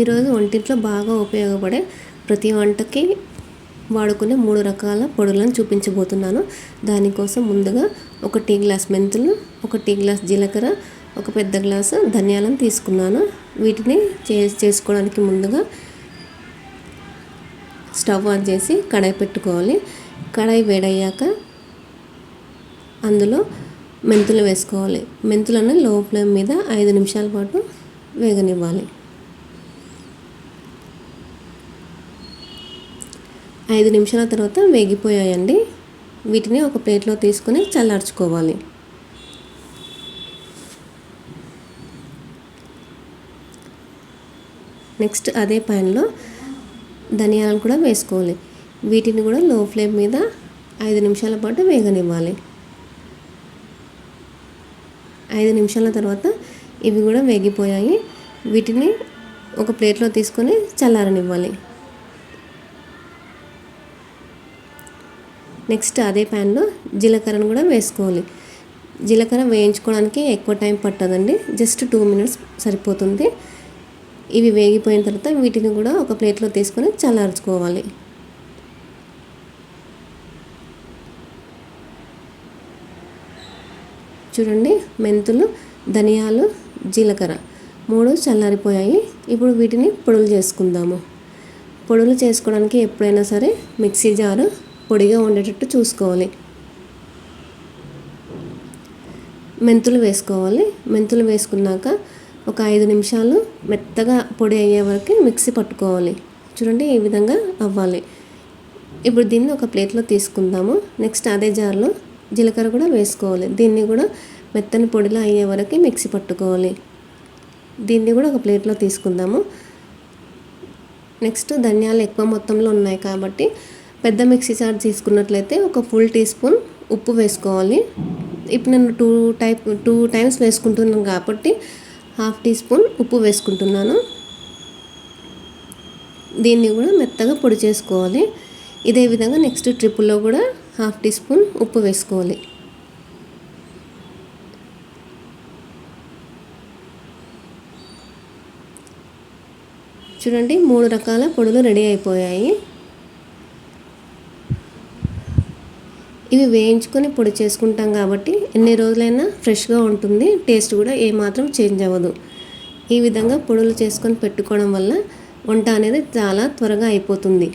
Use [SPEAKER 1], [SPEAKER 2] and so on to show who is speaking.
[SPEAKER 1] ఈరోజు వంటింట్లో బాగా ఉపయోగపడే ప్రతి వంటకి వాడుకునే 3 రకాల పొడులను చూపించబోతున్నాను. దానికోసం ముందుగా ఒక టీ గ్లాస్ మెంతులు, ఒక టీ గ్లాస్ జీలకర్ర, ఒక పెద్ద గ్లాసు ధనియాలను తీసుకున్నాను. వీటిని చేసుకోవడానికి ముందుగా స్టవ్ ఆన్ చేసి కడాయి పెట్టుకోవాలి. కడాయి వేడయ్యాక అందులో మెంతులు వేసుకోవాలి. మెంతులను లో ఫ్లేమ్ మీద 5 నిమిషాల పాటు వేగనివ్వాలి. 5 నిమిషాల తర్వాత వేగిపోయాయండి. వీటిని ఒక ప్లేట్లో తీసుకొని చల్లార్చుకోవాలి. నెక్స్ట్ అదే ప్యాన్లో ధనియాలను కూడా వేసుకోవాలి. వీటిని కూడా లో ఫ్లేమ్ మీద 5 నిమిషాల పాటు వేగనివ్వాలి. 5 నిమిషాల తర్వాత ఇవి కూడా వేగిపోయాయి. వీటిని ఒక ప్లేట్లో తీసుకొని చల్లారనివ్వాలి. నెక్స్ట్ అదే ప్యాన్లో జీలకర్రను కూడా వేసుకోవాలి. జీలకర్ర వేయించుకోవడానికి ఎక్కువ టైం పట్టదండి, జస్ట్ 2 మినిట్స్ సరిపోతుంది. ఇవి వేగిపోయిన తర్వాత వీటిని కూడా ఒక ప్లేట్లో తీసుకొని చల్లార్చుకోవాలి. చూడండి, మెంతులు, ధనియాలు, జీలకర్ర 3 చల్లారిపోయాయి. ఇప్పుడు వీటిని పొడులు చేసుకుందాము. పొడులు చేసుకోవడానికి ఎప్పుడైనా సరే మిక్సీ జారు పొడిగా ఉండేటట్టు చూసుకోవాలి. మెంతులు వేసుకోవాలి. మెంతులు వేసుకున్నాక ఒక 5 నిమిషాలు మెత్తగా పొడి అయ్యే వరకు మిక్సీ పట్టుకోవాలి. చూడండి, ఈ విధంగా అవ్వాలి. ఇప్పుడు దీన్ని ఒక ప్లేట్లో తీసుకుందాము. నెక్స్ట్ అదే జార్లో జీలకర్ర కూడా వేసుకోవాలి. దీన్ని కూడా మెత్తని పొడిలా అయ్యే వరకు మిక్సీ పట్టుకోవాలి. దీన్ని కూడా ఒక ప్లేట్లో తీసుకుందాము. నెక్స్ట్ ధనియాలు ఎక్కువ మొత్తంలో ఉన్నాయి కాబట్టి పెద్ద మిక్సీ జార్ తీసుకున్నట్లయితే ఒక ఫుల్ టీ స్పూన్ ఉప్పు వేసుకోవాలి. ఇప్పుడు నేను 2 టైమ్స్ వేసుకుంటున్నాను కాబట్టి ½ టీ స్పూన్ ఉప్పు వేసుకుంటున్నాను. దీన్ని కూడా మెత్తగా పొడి చేసుకోవాలి. ఇదే విధంగా నెక్స్ట్ ట్రిప్పులో కూడా ½ టీ స్పూన్ ఉప్పు వేసుకోవాలి. చూడండి, 3 రకాల పొడులు రెడీ అయిపోయాయి. ఇవి వేయించుకొని పొడి చేసుకుంటాం కాబట్టి ఎన్ని రోజులైనా ఫ్రెష్గా ఉంటుంది. టేస్ట్ కూడా ఏమాత్రం చేంజ్ అవ్వదు. ఈ విధంగా పొడులు చేసుకొని పెట్టుకోవడం వల్ల వంట అనేది చాలా త్వరగా అయిపోతుంది.